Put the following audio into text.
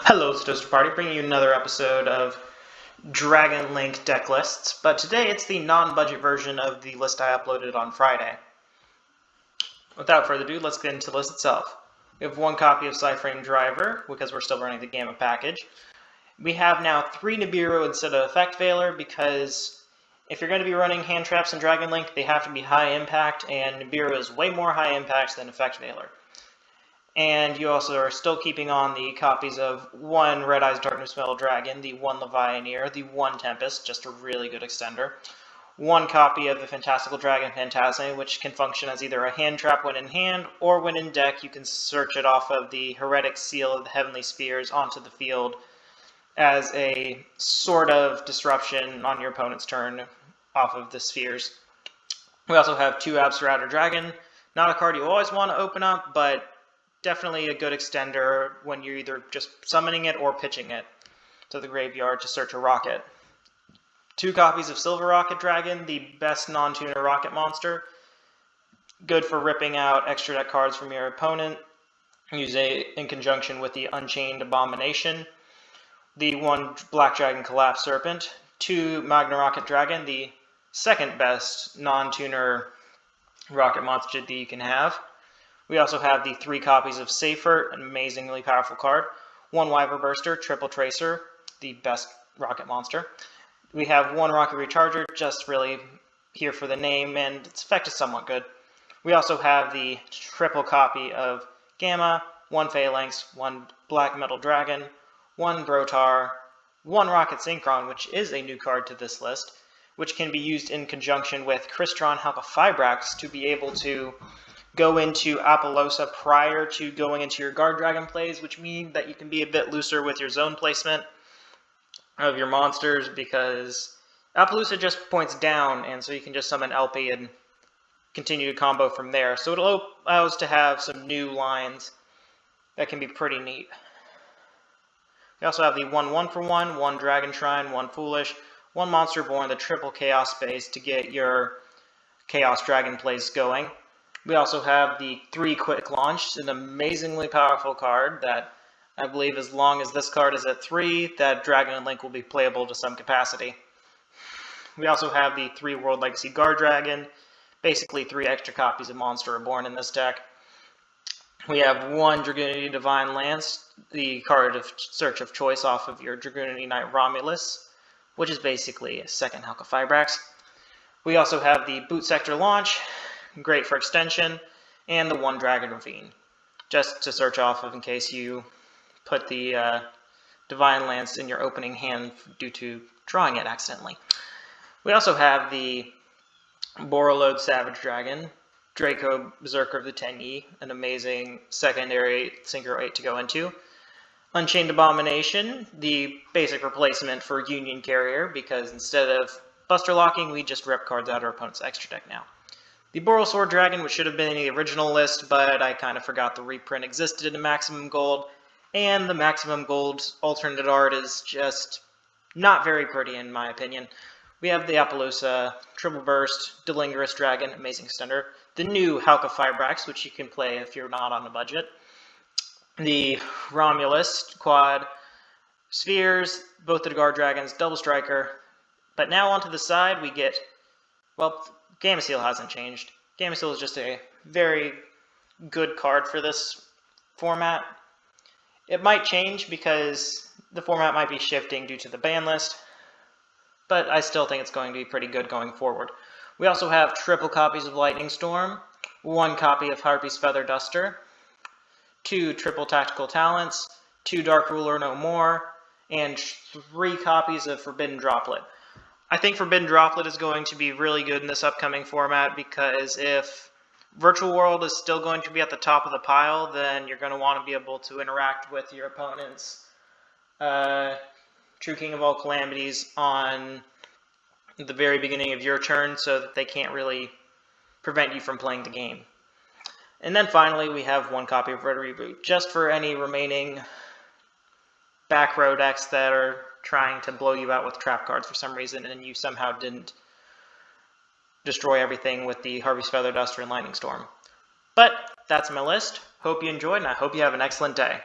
Hello, it's Toaster Party, bringing you another episode of Dragon Link deck lists, but today it's the non-budget version of the list I uploaded on Friday. Without further ado, let's get into the list itself. We have one copy of Cyframe Driver, because we're still running the Gamma package. We have now 3 Nibiru instead of Effect Veiler, because if you're going to be running hand traps in Dragon Link, they have to be high impact, and Nibiru is way more high impact than Effect Veiler. And you also are still keeping on the copies of 1 Red Eyes Darkness Metal Dragon, the 1 Levianeer, the 1 Tempest, just a really good extender, 1 copy of the Fantastical Dragon Phantasme, which can function as either a hand trap when in hand, or when in deck you can search it off of the Heretic Seal of the Heavenly Spheres onto the field as a sort of disruption on your opponent's turn off of the spheres. We also have 2 Absterrator Dragon, not a card you always want to open up, but definitely a good extender when you're either just summoning it or pitching it to the graveyard to search a rocket. 2 copies of Silver Rocket Dragon, the best non-tuner rocket monster. Good for ripping out extra deck cards from your opponent. Use it in conjunction with the Unchained Abomination. The 1 Black Dragon Collapse Serpent. 2 Magna Rocket Dragon, the second best non-tuner rocket monster that you can have. We also have the 3 copies of Safer, an amazingly powerful card. 1 Wyver Burster, Triple Tracer, the best rocket monster. We have 1 Rocket Recharger, just really here for the name, and its effect is somewhat good. We also have the triple copy of Gamma, 1 Phalanx, 1 Black Metal Dragon, 1 Brotar, 1 Rocket Synchron, which is a new card to this list, which can be used in conjunction with Crystron Halquifibrax to be able to go into Apollousa prior to going into your Guard Dragon plays, which means that you can be a bit looser with your zone placement of your monsters, because Apollousa just points down, and so you can just summon LP and continue to combo from there. So it'll allow us to have some new lines that can be pretty neat. We also have the 1 for 1, 1 Dragon Shrine, 1 Foolish, 1 Monster Born, the triple Chaos space to get your Chaos Dragon plays going. We also have the 3 Quick Launch, an amazingly powerful card that I believe as long as this card is at 3, that Dragon and Link will be playable to some capacity. We also have the 3 World Legacy Guard Dragon, basically 3 extra copies of Monster Reborn in this deck. We have 1 Dragoonity Divine Lance, the card of search of choice off of your Dragoonity Knight Romulus, which is basically a second Halquifibrax. We also have the Boot Sector Launch, great for extension, and the 1 Dragon Ravine, just to search off of in case you put the Divine Lance in your opening hand due to drawing it accidentally. We also have the Borreload Savage Dragon, Draco Berserker of the Tenyi, an amazing secondary Synchro 8 to go into. Unchained Abomination, the basic replacement for Union Carrier, because instead of Buster Locking, we just rip cards out of our opponent's extra deck now. The Boral Sword Dragon, which should have been in the original list, but I kind of forgot the reprint existed in Maximum Gold, and the Maximum Gold alternate art is just not very pretty in my opinion. We have the Apollousa, Triple Burst, Delingerous Dragon, amazing extender, the new Halquifibrax, which you can play if you're not on a budget, the Romulus, Quad, Spheres, both the Guard Dragons, Double Striker, but now onto the side we get, well, Gamma Seal hasn't changed. Gamma Seal is just a very good card for this format. It might change because the format might be shifting due to the ban list, but I still think it's going to be pretty good going forward. We also have triple copies of Lightning Storm, 1 copy of Harpy's Feather Duster, 2 triple Tactical Talents, 2 Dark Ruler No More, and 3 copies of Forbidden Droplet. I think Forbidden Droplet is going to be really good in this upcoming format, because if Virtual World is still going to be at the top of the pile, then you're going to want to be able to interact with your opponent's True King of All Calamities on the very beginning of your turn, so that they can't really prevent you from playing the game. And then finally, we have 1 copy of Red Reboot, just for any remaining back row decks that are trying to blow you out with trap cards for some reason, and you somehow didn't destroy everything with the Harpy's Feather Duster and Lightning Storm. But that's my list. Hope you enjoyed, and I hope you have an excellent day.